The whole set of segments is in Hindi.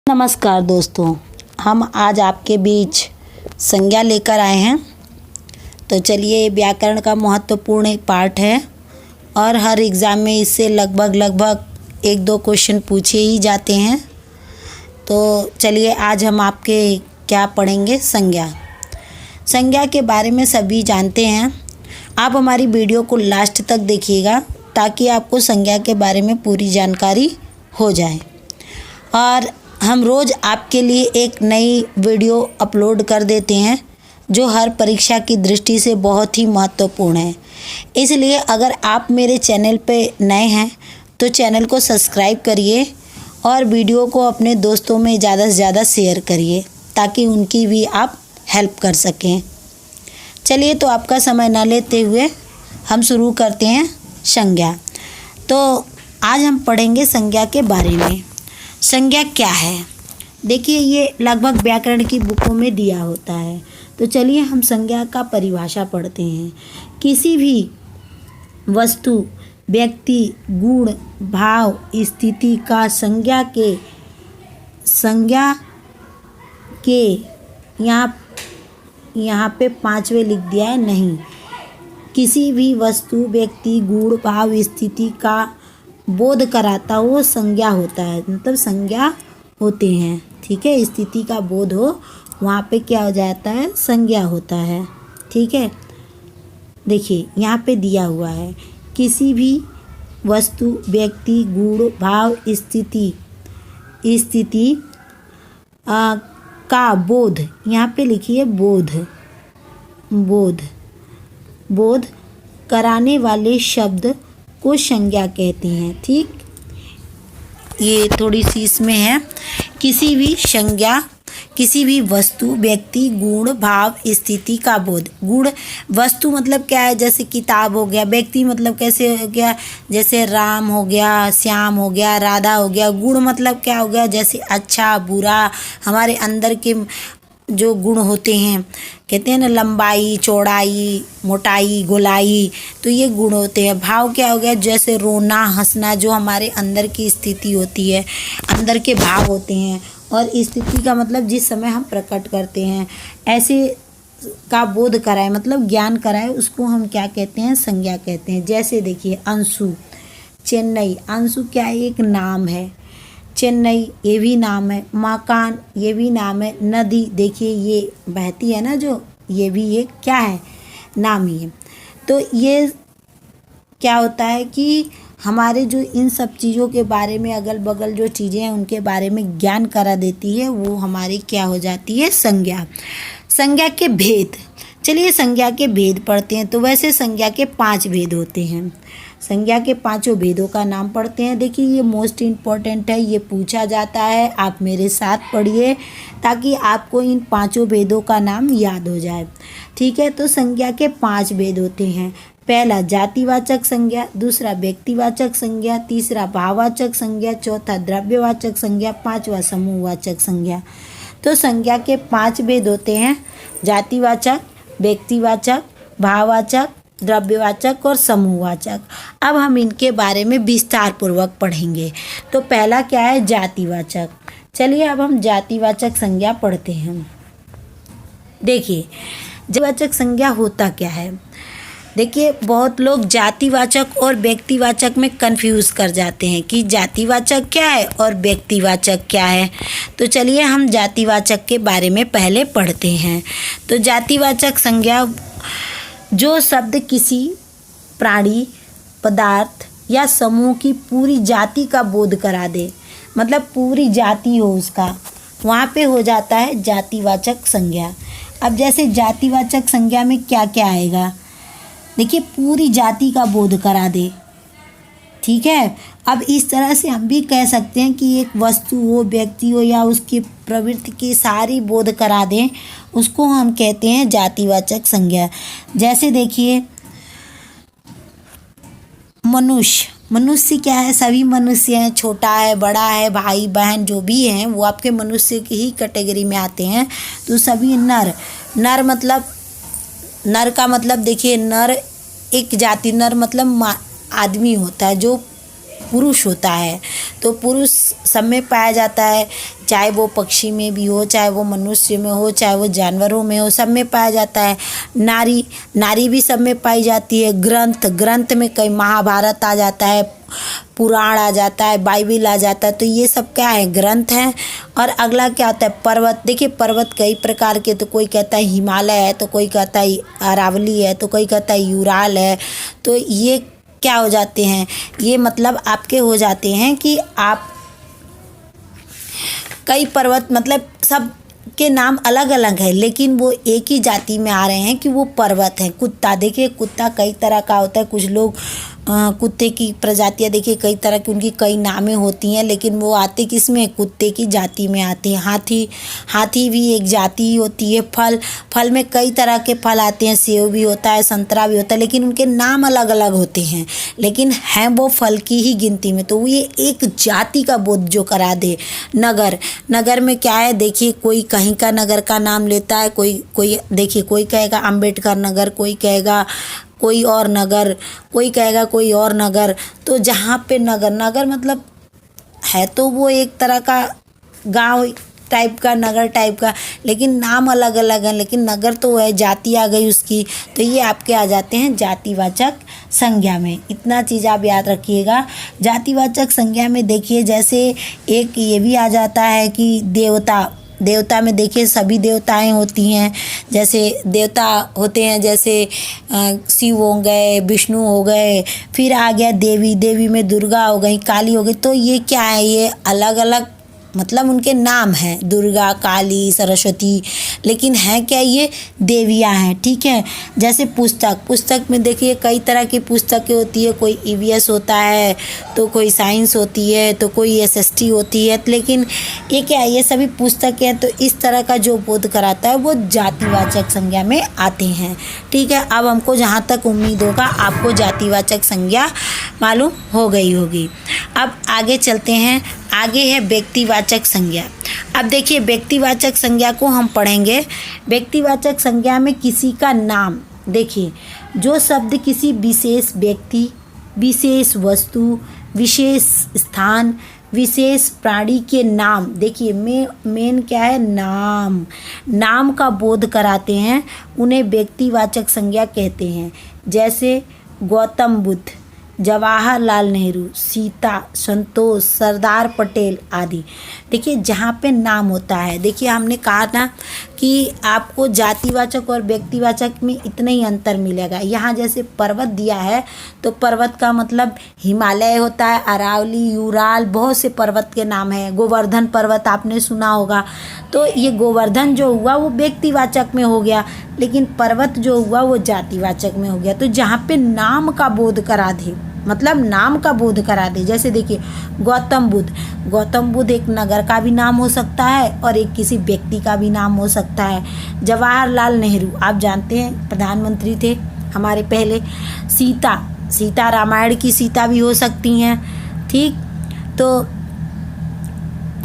नमस्कार दोस्तों, हम आज आपके बीच संज्ञा लेकर आए हैं। तो चलिए, व्याकरण का महत्वपूर्ण एक पार्ट है और हर एग्ज़ाम में इससे लगभग 1-2 क्वेश्चन पूछे ही जाते हैं। तो चलिए, आज हम आपके क्या पढ़ेंगे, संज्ञा। संज्ञा के बारे में सभी जानते हैं। आप हमारी वीडियो को लास्ट तक देखिएगा ताकि आपको संज्ञा के बारे में पूरी जानकारी हो जाए। और हम रोज़ आपके लिए एक नई वीडियो अपलोड कर देते हैं जो हर परीक्षा की दृष्टि से बहुत ही महत्वपूर्ण है। इसलिए अगर आप मेरे चैनल पे नए हैं तो चैनल को सब्सक्राइब करिए और वीडियो को अपने दोस्तों में ज़्यादा से ज़्यादा शेयर करिए ताकि उनकी भी आप हेल्प कर सकें। चलिए, तो आपका समय ना लेते हुए हम शुरू करते हैं संज्ञा। तो आज हम पढ़ेंगे संज्ञा के बारे में। संज्ञा क्या है? देखिए, ये लगभग व्याकरण की बुकों में दिया होता है। तो चलिए हम संज्ञा का परिभाषा पढ़ते हैं। किसी भी वस्तु, व्यक्ति, गुण, भाव, स्थिति का संज्ञा के यहाँ पे 5वें लिख दिया है, नहीं। किसी भी वस्तु, व्यक्ति, गुण, भाव, स्थिति का बोध कराता हो संज्ञा होता है, मतलब संज्ञा होते हैं। ठीक है, स्थिति का बोध हो वहाँ पे क्या हो जाता है, संज्ञा होता है। ठीक है, देखिए यहाँ पे दिया हुआ है किसी भी वस्तु, व्यक्ति, गुण, भाव, स्थिति का बोध, यहाँ पे लिखिए बोध कराने वाले शब्द को संज्ञा कहते हैं। ठीक, ये थोड़ी सी इसमें है। किसी भी वस्तु, व्यक्ति, गुण, भाव, स्थिति का बोध। गुण, वस्तु मतलब क्या है, जैसे किताब हो गया। व्यक्ति मतलब कैसे हो गया, जैसे राम हो गया, श्याम हो गया, राधा हो गया। गुण मतलब क्या हो गया, जैसे अच्छा, बुरा, हमारे अंदर के जो गुण होते हैं, कहते हैं ना, लंबाई, चौड़ाई, मोटाई, गोलाई, तो ये गुण होते हैं। भाव क्या हो गया, जैसे रोना, हंसना, जो हमारे अंदर की स्थिति होती है, अंदर के भाव होते हैं। और स्थिति का मतलब जिस समय हम प्रकट करते हैं, ऐसे का बोध कराए, मतलब ज्ञान कराए, उसको हम क्या कहते हैं, संज्ञा कहते हैं। जैसे देखिए, अंशु, चेन्नई, अंशु क्या है, एक नाम है। चेन्नई ये भी नाम है। मकान ये भी नाम है। नदी, देखिए ये बहती है ना, जो ये भी एक क्या है, नाम ही है। तो ये क्या होता है कि हमारे जो इन सब चीज़ों के बारे में, अगल बगल जो चीज़ें हैं उनके बारे में ज्ञान करा देती है, वो हमारी क्या हो जाती है, संज्ञा। संज्ञा के भेद, चलिए संज्ञा के भेद पढ़ते हैं। तो वैसे संज्ञा के 5 भेद होते हैं। संज्ञा के 5 भेदों का नाम पढ़ते हैं। देखिए, ये मोस्ट इम्पॉर्टेंट है, ये पूछा जाता है। आप मेरे साथ पढ़िए ताकि आपको इन 5 भेदों का नाम याद हो जाए। ठीक है, तो संज्ञा के 5 भेद होते हैं। पहला जातिवाचक संज्ञा, दूसरा व्यक्तिवाचक संज्ञा, तीसरा भाववाचक संज्ञा, चौथा द्रव्यवाचक संज्ञा, 5वां समूहवाचक संज्ञा। तो संज्ञा के 5 भेद होते हैं, जातिवाचक, व्यक्तिवाचक, भाववाचक, द्रव्यवाचक और समूहवाचक। अब हम इनके बारे में विस्तार पूर्वक पढ़ेंगे। तो पहला क्या है, जातिवाचक। चलिए अब हम जातिवाचक संज्ञा पढ़ते हैं। देखिए, जातिवाचक संज्ञा होता क्या है। देखिए, बहुत लोग जातिवाचक और व्यक्तिवाचक में कंफ्यूज कर जाते हैं कि जातिवाचक क्या है और व्यक्तिवाचक क्या है। तो चलिए हम जातिवाचक के बारे में पहले पढ़ते हैं। तो जातिवाचक संज्ञा, जो शब्द किसी प्राणी, पदार्थ या समूह की पूरी जाति का बोध करा दे, मतलब पूरी जाति हो उसका, वहाँ पे हो जाता है जातिवाचक संज्ञा। अब जैसे जातिवाचक संज्ञा में क्या क्या आएगा, देखिए, पूरी जाति का बोध करा दे। ठीक है, अब इस तरह से हम भी कह सकते हैं कि एक वस्तु हो, व्यक्ति हो या उसकी प्रवृत्ति की सारी बोध करा दें, उसको हम कहते हैं जातिवाचक संज्ञा। जैसे देखिए, मनुष्य क्या है, सभी मनुष्य हैं, छोटा है, बड़ा है, भाई बहन जो भी हैं वो आपके मनुष्य की ही कैटेगरी में आते हैं। तो सभी नर मतलब, नर का मतलब देखिए, नर एक जाति, नर मतलब आदमी होता है जो पुरुष होता है। तो पुरुष सब में पाया जाता है, चाहे वो पक्षी में भी हो, चाहे वो मनुष्य में हो, चाहे वो जानवरों में हो, सब में पाया जाता है। नारी, नारी भी सब में पाई जाती है। ग्रंथ, ग्रंथ में कई महाभारत आ जाता है, पुराण आ जाता है, बाइबिल आ जाता है। तो ये सब क्या है, ग्रंथ हैं। और अगला क्या होता है, पर्वत। देखिए पर्वत कई प्रकार के, तो कोई कहता है हिमालय है, तो कोई कहता है अरावली है, तो कोई कहता है यूराल है। तो ये क्या हो जाते हैं, ये मतलब आपके हो जाते हैं कि आप कई पर्वत, मतलब सब के नाम अलग अलग है, लेकिन वो एक ही जाति में आ रहे हैं कि वो पर्वत हैं। कुत्ता, देखिए कुत्ता कई तरह का होता है। कुछ लोग कुत्ते की प्रजातियाँ देखिए कई तरह की, उनकी कई नामें होती हैं, लेकिन वो आते किस में, कुत्ते की जाति में आते हैं। हाथी, हाथी भी एक जाति ही होती है। फल, फल में कई तरह के फल आते हैं, सेब भी होता है, संतरा भी होता है, लेकिन उनके नाम अलग अलग होते हैं, लेकिन हैं वो फल की ही गिनती में। तो ये एक जाति का बोध जो करा दे। नगर, नगर में क्या है, देखिए कोई कहीं का नगर का नाम लेता है, कोई देखिए कोई कहेगा अम्बेडकर नगर, कोई कहेगा कोई और नगर, कोई कहेगा कोई और नगर। तो जहाँ पे नगर, नगर मतलब है तो वो एक तरह का गांव टाइप का, नगर टाइप का, लेकिन नाम अलग अलग है। लेकिन नगर तो है, जाति आ गई उसकी। तो ये आपके आ जाते हैं जातिवाचक संज्ञा में। इतना चीज़ आप याद रखिएगा। जातिवाचक संज्ञा में देखिए जैसे एक ये भी आ जाता है कि देवता, देवता में देखिए सभी देवताएं होती हैं। जैसे देवता होते हैं, जैसे शिव हो गए, विष्णु हो गए। फिर आ गया देवी, देवी में दुर्गा हो गई, काली हो गई। तो ये क्या है, ये अलग अलग मतलब उनके नाम हैं, दुर्गा, काली, सरस्वती, लेकिन हैं क्या, ये देवियाँ हैं। ठीक है। जैसे पुस्तक, पुस्तक में देखिए कई तरह की पुस्तकें होती है। कोई ईवीएस होता है, तो कोई साइंस होती है, तो कोई एसएसटी होती है, लेकिन ये क्या है, ये सभी पुस्तकें हैं। तो इस तरह का जो बोध कराता है वो जातिवाचक संज्ञा में आते हैं। ठीक है। अब हमको जहाँ तक उम्मीद होगा आपको जातिवाचक संज्ञा मालूम हो गई होगी। अब आगे चलते हैं। आगे है व्यक्तिवाचक संज्ञा। अब देखिए व्यक्तिवाचक संज्ञा को हम पढ़ेंगे। व्यक्तिवाचक संज्ञा में किसी का नाम, देखिए जो शब्द किसी विशेष व्यक्ति, विशेष वस्तु, विशेष स्थान, विशेष प्राणी के नाम, देखिए मेन क्या है, नाम, नाम का बोध कराते हैं, उन्हें व्यक्तिवाचक संज्ञा कहते हैं। जैसे गौतम बुद्ध, जवाहरलाल नेहरू, सीता, संतोष, सरदार पटेल आदि। देखिए जहाँ पे नाम होता है, देखिए हमने कहा ना कि आपको जातिवाचक और व्यक्तिवाचक में इतना ही अंतर मिलेगा। यहाँ जैसे पर्वत दिया है, तो पर्वत का मतलब हिमालय होता है, अरावली, यूराल, बहुत से पर्वत के नाम हैं। गोवर्धन पर्वत आपने सुना होगा। तो ये गोवर्धन जो हुआ वो व्यक्तिवाचक में हो गया, लेकिन पर्वत जो हुआ वो जातिवाचक में हो गया। तो जहाँ पे नाम का बोध करा दे, मतलब नाम का बोध करा दे। जैसे देखिए गौतम बुद्ध, गौतम बुद्ध एक नगर का भी नाम हो सकता है और एक किसी व्यक्ति का भी नाम हो सकता है। जवाहरलाल नेहरू आप जानते हैं प्रधानमंत्री थे हमारे पहले। सीता, सीता रामायण की सीता भी हो सकती हैं। ठीक। तो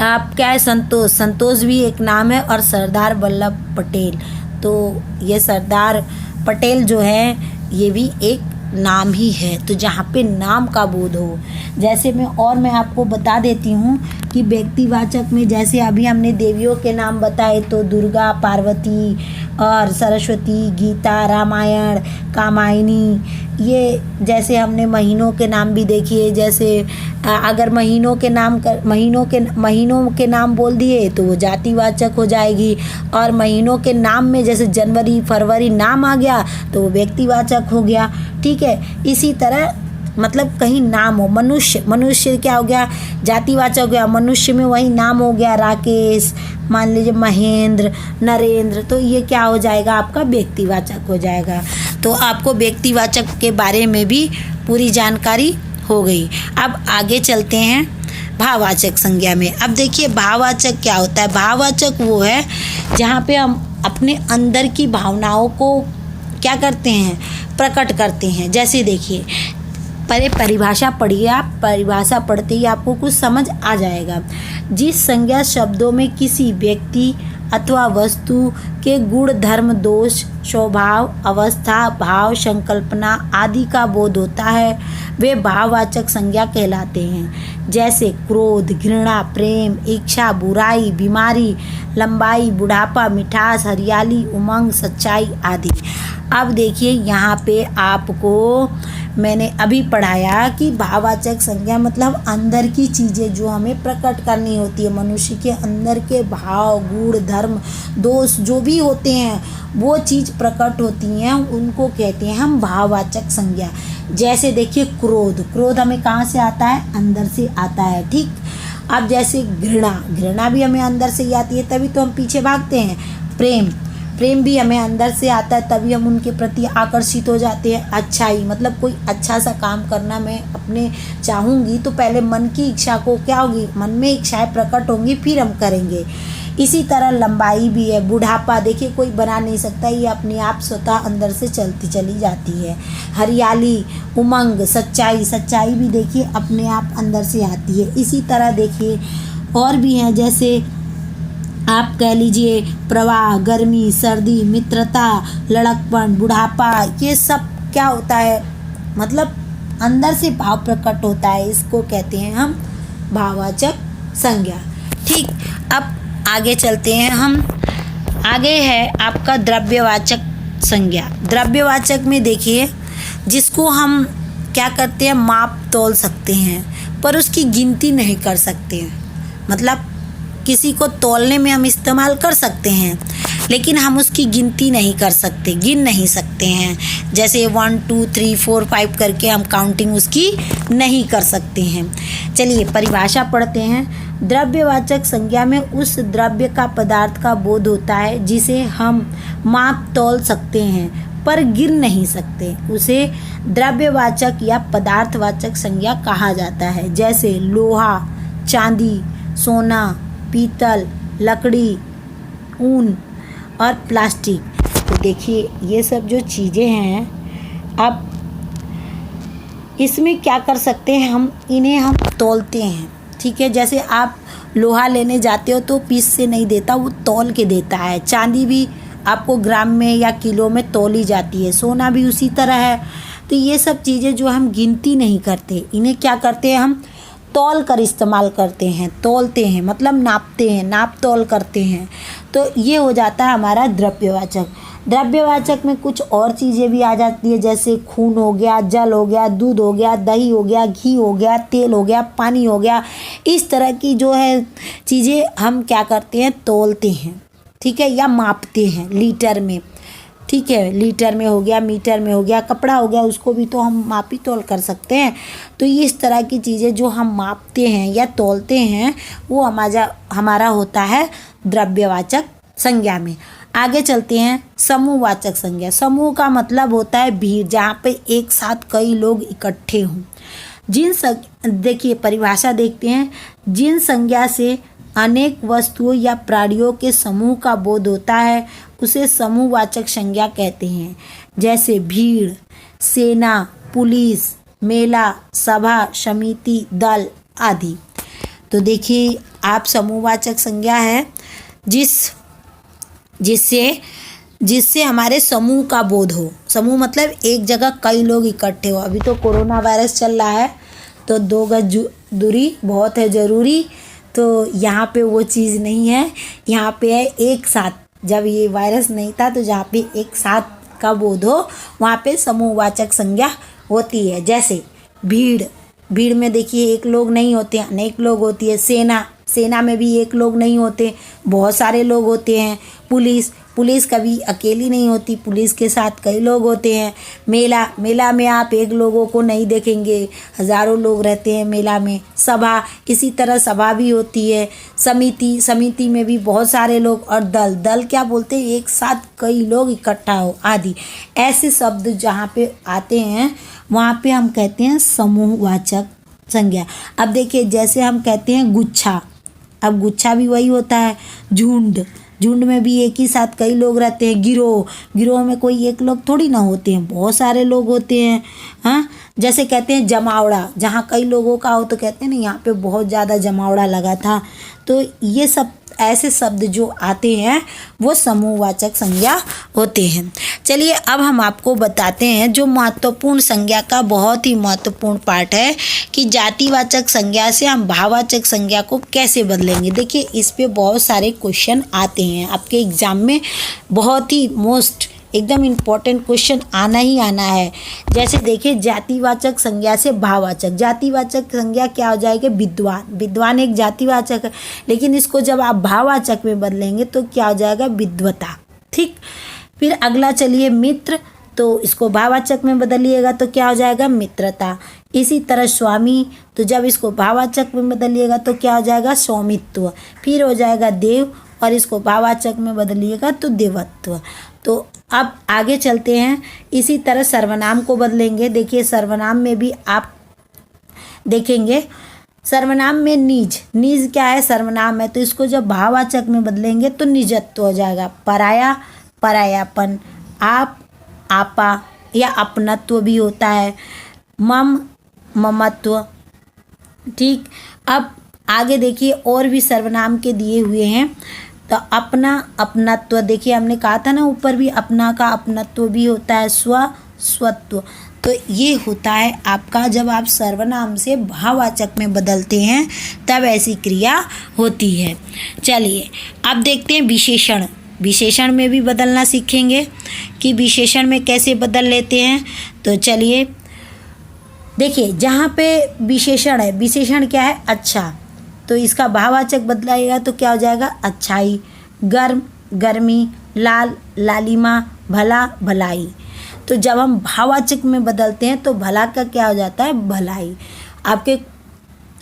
आप क्या है, संतोष, संतोष भी एक नाम है। और सरदार वल्लभ पटेल, तो ये सरदार पटेल जो है ये भी एक नाम ही है। तो जहाँ पे नाम का बोध हो, जैसे मैं आपको बता देती हूँ कि व्यक्तिवाचक में जैसे अभी हमने देवियों के नाम बताए, तो दुर्गा, पार्वती और सरस्वती, गीता, रामायण, कामायनी। ये जैसे हमने महीनों के नाम भी देखिए, जैसे अगर महीनों के नाम बोल दिए तो वो जातिवाचक हो जाएगी। और महीनों के नाम में जैसे जनवरी, फरवरी नाम आ गया तो वो व्यक्तिवाचक हो गया। ठीक है। इसी तरह मतलब कहीं नाम हो, मनुष्य, मनुष्य क्या हो गया, जातिवाचक हो गया। मनुष्य में वही नाम हो गया, राकेश, मान लीजिए महेंद्र, नरेंद्र। तो ये क्या हो जाएगा, आपका व्यक्तिवाचक हो जाएगा। तो आपको व्यक्तिवाचक के बारे में भी पूरी जानकारी हो गई। अब आगे चलते हैं भाववाचक संज्ञा में। अब देखिए भाववाचक क्या होता है। भाववाचक वो है जहाँ पे हम अपने अंदर की भावनाओं को क्या करते हैं, प्रकट करते हैं। जैसे देखिए पहले परिभाषा पढ़िए आप, परिभाषा पढ़ते ही आपको कुछ समझ आ जाएगा। जिस संज्ञा शब्दों में किसी व्यक्ति, अथवा वस्तु के गुण धर्म दोष स्वभाव अवस्था भाव संकल्पना आदि का बोध होता है वे भाववाचक संज्ञा कहलाते हैं। जैसे क्रोध घृणा प्रेम इच्छा बुराई बीमारी लंबाई बुढ़ापा मिठास हरियाली उमंग सच्चाई आदि। अब देखिए यहाँ पे आपको मैंने अभी पढ़ाया कि भाववाचक संज्ञा मतलब अंदर की चीज़ें जो हमें प्रकट करनी होती है, मनुष्य के अंदर के भाव गुण धर्म दोष जो भी होते हैं वो चीज़ प्रकट होती हैं, उनको कहते हैं हम भाववाचक संज्ञा। जैसे देखिए क्रोध हमें कहाँ से आता है? अंदर से आता है, ठीक। अब जैसे घृणा भी हमें अंदर से ही आती है, तभी तो हम पीछे भागते हैं। प्रेम भी हमें अंदर से आता है, तभी हम उनके प्रति आकर्षित हो जाते हैं। अच्छाई मतलब कोई अच्छा सा काम करना मैं अपने चाहूँगी तो पहले मन की इच्छा को क्या होगी, मन में इच्छाएं प्रकट होंगी फिर हम करेंगे। इसी तरह लंबाई भी है। बुढ़ापा देखिए कोई बना नहीं सकता, ये अपने आप स्वतः अंदर से चलती चली जाती है। हरियाली उमंग सच्चाई भी देखिए अपने आप अंदर से आती है। इसी तरह देखिए और भी हैं, जैसे आप कह लीजिए प्रवाह गर्मी सर्दी मित्रता लड़कपन बुढ़ापा, ये सब क्या होता है मतलब अंदर से भाव प्रकट होता है, इसको कहते हैं हम भाववाचक संज्ञा। ठीक, अब आगे चलते हैं हम। आगे है आपका द्रव्यवाचक संज्ञा। द्रव्यवाचक में देखिए जिसको हम क्या करते हैं, माप तोल सकते हैं पर उसकी गिनती नहीं कर सकते हैं। मतलब किसी को तौलने में हम इस्तेमाल कर सकते हैं लेकिन हम उसकी गिनती नहीं कर सकते, गिन नहीं सकते हैं। जैसे 1 2 3 4 5 करके हम काउंटिंग उसकी नहीं कर सकते हैं। चलिए परिभाषा पढ़ते हैं। द्रव्यवाचक संज्ञा में उस द्रव्य का पदार्थ का बोध होता है जिसे हम माप तौल सकते हैं पर गिन नहीं सकते, उसे द्रव्यवाचक या पदार्थवाचक संज्ञा कहा जाता है। जैसे लोहा चांदी सोना पीतल लकड़ी ऊन और प्लास्टिक। तो देखिए ये सब जो चीज़ें हैं, अब इसमें क्या कर सकते हैं हम, इन्हें हम तौलते हैं, ठीक है। जैसे आप लोहा लेने जाते हो तो पीस से नहीं देता, वो तौल के देता है। चांदी भी आपको ग्राम में या किलो में तौली जाती है, सोना भी उसी तरह है। तो ये सब चीज़ें जो हम गिनती नहीं करते, इन्हें क्या करते हैं हम तौल कर इस्तेमाल करते हैं, तौलते हैं मतलब नापते हैं, नाप तौल करते हैं। तो ये हो जाता है हमारा द्रव्यवाचक। द्रव्यवाचक में कुछ और चीज़ें भी आ जाती है, जैसे खून हो गया जल हो गया दूध हो गया दही हो गया घी हो गया तेल हो गया पानी हो गया। इस तरह की जो है चीज़ें हम क्या करते हैं तौलते हैं, ठीक है, या मापते हैं लीटर में, ठीक है। लीटर में हो गया मीटर में हो गया, कपड़ा हो गया उसको भी तो हम मापी तौल कर सकते हैं। तो इस तरह की चीज़ें जो हम मापते हैं या तौलते हैं वो हमारा होता है द्रव्यवाचक संज्ञा में। आगे चलते हैं समूहवाचक संज्ञा। समूह का मतलब होता है भीड़, जहाँ पे एक साथ कई लोग इकट्ठे हों। देखिए परिभाषा देखते हैं। जिन संज्ञा से अनेक वस्तुओं या प्राणियों के समूह का बोध होता है उसे समूहवाचक संज्ञा कहते हैं। जैसे भीड़ सेना पुलिस मेला सभा समिति दल आदि। तो देखिए आप समूहवाचक संज्ञा है जिससे हमारे समूह का बोध हो। समूह मतलब एक जगह कई लोग इकट्ठे हो। अभी तो कोरोना वायरस चल रहा है तो 2 गज दूरी बहुत है ज़रूरी, तो यहाँ पे वो चीज़ नहीं है। यहाँ पे है एक साथ, जब ये वायरस नहीं था तो जहाँ पे एक साथ का बोध हो वहाँ पे समूहवाचक संज्ञा होती है। जैसे भीड़ में देखिए एक लोग नहीं होते, अनेक लोग होती है। सेना में भी एक लोग नहीं होते, बहुत सारे लोग होते हैं। पुलिस कभी अकेली नहीं होती, पुलिस के साथ कई लोग होते हैं। मेला में आप एक लोगों को नहीं देखेंगे, हज़ारों लोग रहते हैं मेला में। सभा इसी तरह सभा भी होती है। समिति में भी बहुत सारे लोग। और दल क्या बोलते हैं, एक साथ कई लोग इकट्ठा हो आदि। ऐसे शब्द जहाँ पे आते हैं वहाँ पे हम कहते हैं समूहवाचक संज्ञा। अब देखिए जैसे हम कहते हैं गुच्छा, अब गुच्छा भी वही होता है। झुंड में भी एक ही साथ कई लोग रहते हैं। गिरोह में कोई एक लोग थोड़ी ना होते हैं, बहुत सारे लोग होते हैं। हाँ, जैसे कहते हैं जमावड़ा, जहाँ कई लोगों का हो तो कहते हैं ना यहाँ पे बहुत ज़्यादा जमावड़ा लगा था। तो ये सब ऐसे शब्द जो आते हैं वो समूहवाचक संज्ञा होते हैं। चलिए अब हम आपको बताते हैं जो महत्वपूर्ण संज्ञा का बहुत ही महत्वपूर्ण पार्ट है कि जातिवाचक संज्ञा से हम भाववाचक संज्ञा को कैसे बदलेंगे। देखिए इस पे बहुत सारे क्वेश्चन आते हैं आपके एग्जाम में, बहुत ही मोस्ट एकदम इम्पॉर्टेंट क्वेश्चन आना ही आना है। जैसे देखिए जातिवाचक संज्ञा से भाववाचक, जातिवाचक संज्ञा क्या हो जाएगी, विद्वान। विद्वान एक जातिवाचक है, लेकिन इसको जब आप भाववाचक में बदलेंगे तो क्या हो जाएगा, विद्वता। ठीक, फिर अगला चलिए मित्र, तो इसको भाववाचक में बदलिएगा तो क्या हो जाएगा, मित्रता। इसी तरह स्वामी, तो जब इसको भाववाचक में बदलिएगा तो क्या हो जाएगा, स्वामित्व। फिर हो जाएगा देव, और इसको भाववाचक में बदलिएगा तो देवत्व। तो अब आगे चलते हैं, इसी तरह सर्वनाम को बदलेंगे। देखिए सर्वनाम में भी आप देखेंगे, सर्वनाम में निज, निज क्या है, सर्वनाम है, तो इसको जब भाववाचक में बदलेंगे तो निजत्व हो जाएगा। पराया, परायापन। आप, आपा या अपनत्व भी होता है। मम, ममत्व। ठीक, अब आगे देखिए और भी सर्वनाम के दिए हुए हैं। तो अपना, अपनत्व। देखिए हमने कहा था ना ऊपर भी, अपना का अपनत्व भी होता है। स्व, स्वत्व। तो ये होता है आपका जब आप सर्वनाम से भाववाचक में बदलते हैं तब ऐसी क्रिया होती है। चलिए अब देखते हैं विशेषण। विशेषण में भी बदलना सीखेंगे कि विशेषण में कैसे बदल लेते हैं। तो चलिए देखिए जहाँ पे विशेषण है, विशेषण क्या है, अच्छा, तो इसका भाववाचक बदलाएगा तो क्या हो जाएगा, अच्छाई। गर्म, गर्मी। लाल, लालिमा। भला, भलाई। तो जब हम भाववाचक में बदलते हैं तो भला का क्या हो जाता है, भलाई। आपके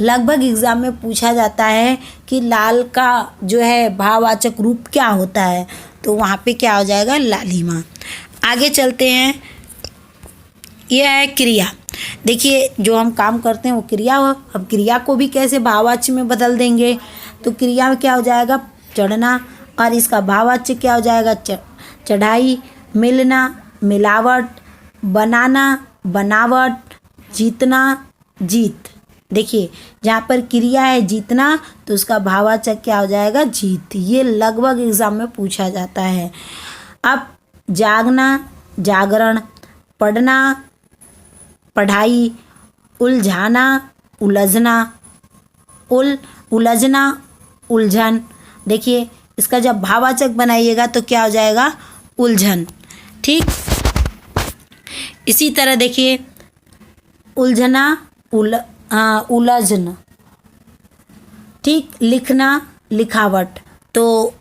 लगभग एग्जाम में पूछा जाता है कि लाल का जो है भाववाचक रूप क्या होता है, तो वहाँ पे क्या हो जाएगा, लालिमा। आगे चलते हैं, यह है क्रिया। देखिए जो हम काम करते हैं वो क्रिया हो। अब क्रिया को भी कैसे भाववाच्य में बदल देंगे, तो क्रिया में क्या हो जाएगा, चढ़ना, और इसका भाववाच्य क्या हो जाएगा, चढ़ाई। मिलना, मिलावट। बनाना, बनावट। जीतना, जीत। देखिए जहाँ पर क्रिया है जीतना तो उसका भाववाचक क्या हो जाएगा, जीत। ये लगभग एग्जाम में पूछा जाता है। अब जागना, जागरण। पढ़ना, पढ़ाई। उलझाना, उलझना। उलझना, उलझन। देखिए इसका जब भाववाचक बनाइएगा तो क्या हो जाएगा, उलझन। ठीक, इसी तरह देखिए उलझना, उलझन। ठीक, लिखना, लिखावट। तो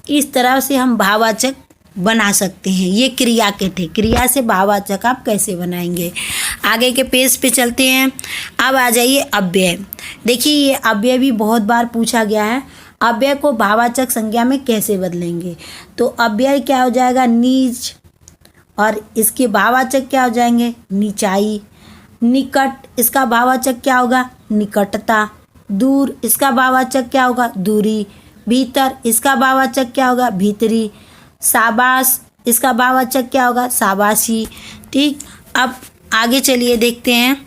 इस तरह से हम भाववाचक बना सकते हैं। ये क्रिया के थे, क्रिया से भाववाचक आप कैसे बनाएंगे। आगे के पेज पे चलते हैं। अब आ जाइए अव्यय। देखिए ये अव्यय भी बहुत बार पूछा गया है, अव्यय को भाववाचक संज्ञा में कैसे बदलेंगे। तो अव्यय क्या हो जाएगा, नीच, और इसके भाववाचक क्या हो जाएंगे, नीचाई। निकट, इसका भाववाचक क्या होगा, निकटता। दूर, इसका भाववाचक क्या होगा, दूरी। भीतर, इसका भाववाचक क्या होगा, भीतरी। शाबाश, इसका भाववाचक क्या होगा, शाबाशी। ठीक, अब आगे चलिए देखते हैं।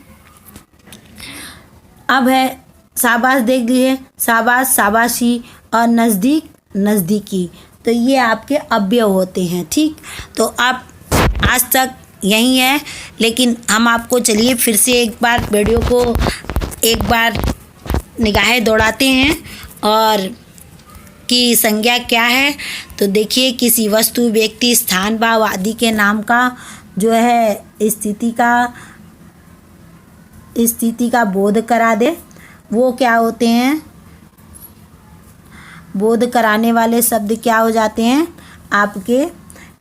अब है शाबाश, देख लीजिए, शाबाश, शाबाशी, और नज़दीक, नज़दीकी। तो ये आपके अव्यय होते हैं। ठीक, तो आप आज तक यही है, लेकिन हम आपको चलिए फिर से एक बार वीडियो को एक बार निगाहें दौड़ाते हैं और कि संज्ञा क्या है। तो देखिए किसी वस्तु, व्यक्ति, स्थान, भाव आदि के नाम का जो है स्थिति का बोध करा दे, वो क्या होते हैं, बोध कराने वाले शब्द क्या हो जाते हैं, आपके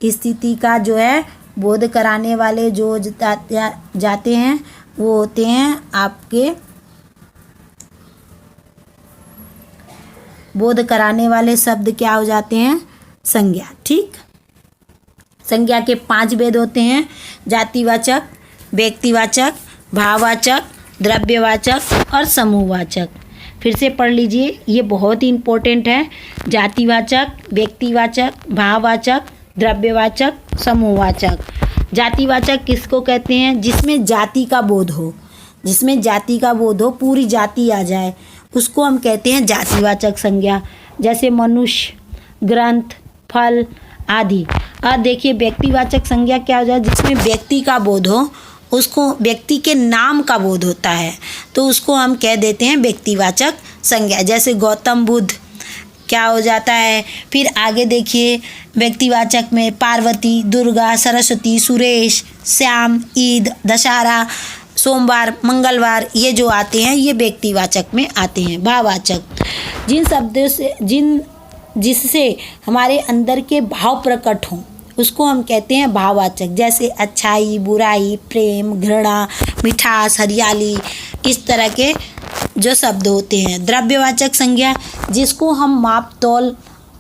स्थिति का जो है बोध कराने वाले जो जाते हैं वो होते हैं आपके बोध कराने वाले शब्द क्या हो जाते हैं, संज्ञा। ठीक, संज्ञा के 5 भेद होते हैं, जातिवाचक, व्यक्तिवाचक, भाववाचक, द्रव्यवाचक और समूहवाचक। फिर से पढ़ लीजिए, ये बहुत ही इम्पोर्टेंट है। जातिवाचक, व्यक्तिवाचक, भाववाचक, द्रव्यवाचक, समूहवाचक। जातिवाचक किसको कहते हैं, जिसमें जाति का बोध हो, जिसमें जाति का बोध हो, पूरी जाति आ जाए, उसको हम कहते हैं जातिवाचक संज्ञा। जैसे मनुष्य, ग्रंथ, फल आदि। अब देखिए व्यक्तिवाचक संज्ञा क्या हो जाए, जिसमें व्यक्ति का बोध हो, उसको व्यक्ति के नाम का बोध होता है तो उसको हम कह देते हैं व्यक्तिवाचक संज्ञा। जैसे गौतम बुद्ध क्या हो जाता है। फिर आगे देखिए व्यक्तिवाचक में पार्वती, दुर्गा, सरस्वती, सुरेश, श्याम, ईद, दशहरा, सोमवार, मंगलवार, ये जो आते हैं ये व्यक्तिवाचक में आते हैं। भाववाचक, जिन शब्दों से जिससे हमारे अंदर के भाव प्रकट हों उसको हम कहते हैं भाववाचक। जैसे अच्छाई, बुराई, प्रेम, घृणा, मिठास, हरियाली, इस तरह के जो शब्द होते हैं। द्रव्यवाचक संज्ञा, जिसको हम माप तौल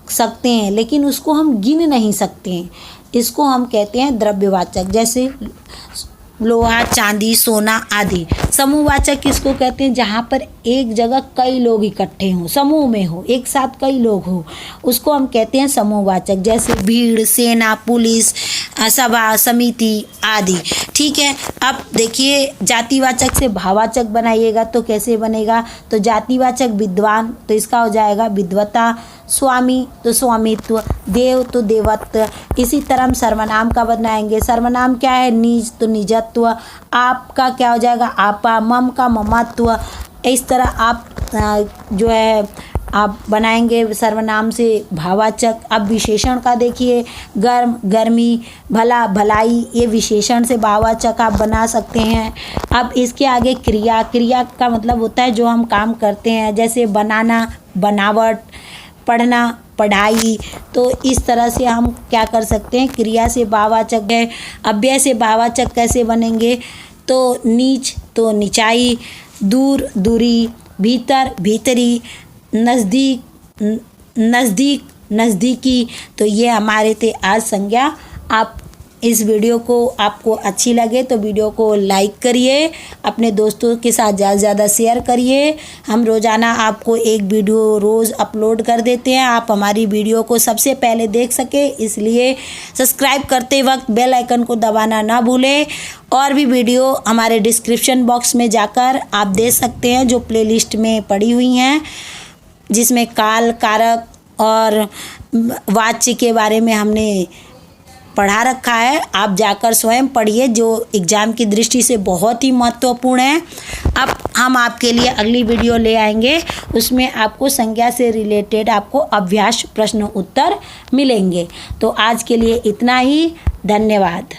सकते हैं लेकिन उसको हम गिन नहीं सकते हैं, इसको हम कहते हैं द्रव्यवाचक। जैसे लोहा, चांदी, सोना आदि। समूहवाचक किसको कहते हैं, जहाँ पर एक जगह कई लोग इकट्ठे हों, समूह में हो, एक साथ कई लोग हो, उसको हम कहते हैं समूहवाचक। जैसे भीड़, सेना, पुलिस, सभा, समिति आदि। ठीक है। अब देखिए जातिवाचक से भाववाचक बनाइएगा तो कैसे बनेगा, तो जातिवाचक विद्वान तो इसका हो जाएगा विद्वता, स्वामी तो स्वामित्व, देव तो देवत्व। इसी तरह हम सर्वनाम का बनाएंगे। सर्वनाम क्या है, निज तो निजत्व, आप का क्या हो जाएगा आपा, मम का ममत्व। इस तरह आप जो है आप बनाएंगे सर्वनाम से भाववाचक। अब विशेषण का देखिए, गर्म, गर्मी, भला, भलाई, ये विशेषण से भाववाचक आप बना सकते हैं। अब इसके आगे क्रिया, क्रिया का मतलब होता है जो हम काम करते हैं, जैसे बनाना, बनावट, पढ़ना, पढ़ाई। तो इस तरह से हम क्या कर सकते हैं, क्रिया से भाववाचक है। अव्यय से भाववाचक कैसे बनेंगे, तो नीच तो निचाई, दूर, दूरी, भीतर, भीतरी, नज़दीक, नज़दीक, नज़दीकी। तो ये हमारे थे आज संज्ञा। आप इस वीडियो को आपको अच्छी लगे तो वीडियो को लाइक करिए, अपने दोस्तों के साथ ज़्यादा से ज़्यादा शेयर करिए। हम रोज़ाना आपको एक वीडियो रोज़ अपलोड कर देते हैं, आप हमारी वीडियो को सबसे पहले देख सके, इसलिए सब्सक्राइब करते वक्त बेल आइकन को दबाना ना भूलें। और भी वीडियो हमारे डिस्क्रिप्शन बॉक्स में जाकर आप देख सकते हैं जो प्लेलिस्ट में पड़ी हुई हैं, जिसमें काल, कारक और वाच्य के बारे में हमने पढ़ा रखा है। आप जाकर स्वयं पढ़िए, जो एग्ज़ाम की दृष्टि से बहुत ही महत्वपूर्ण है। अब हम आपके लिए अगली वीडियो ले आएंगे, उसमें आपको संज्ञा से रिलेटेड आपको अभ्यास प्रश्न उत्तर मिलेंगे। तो आज के लिए इतना ही, धन्यवाद।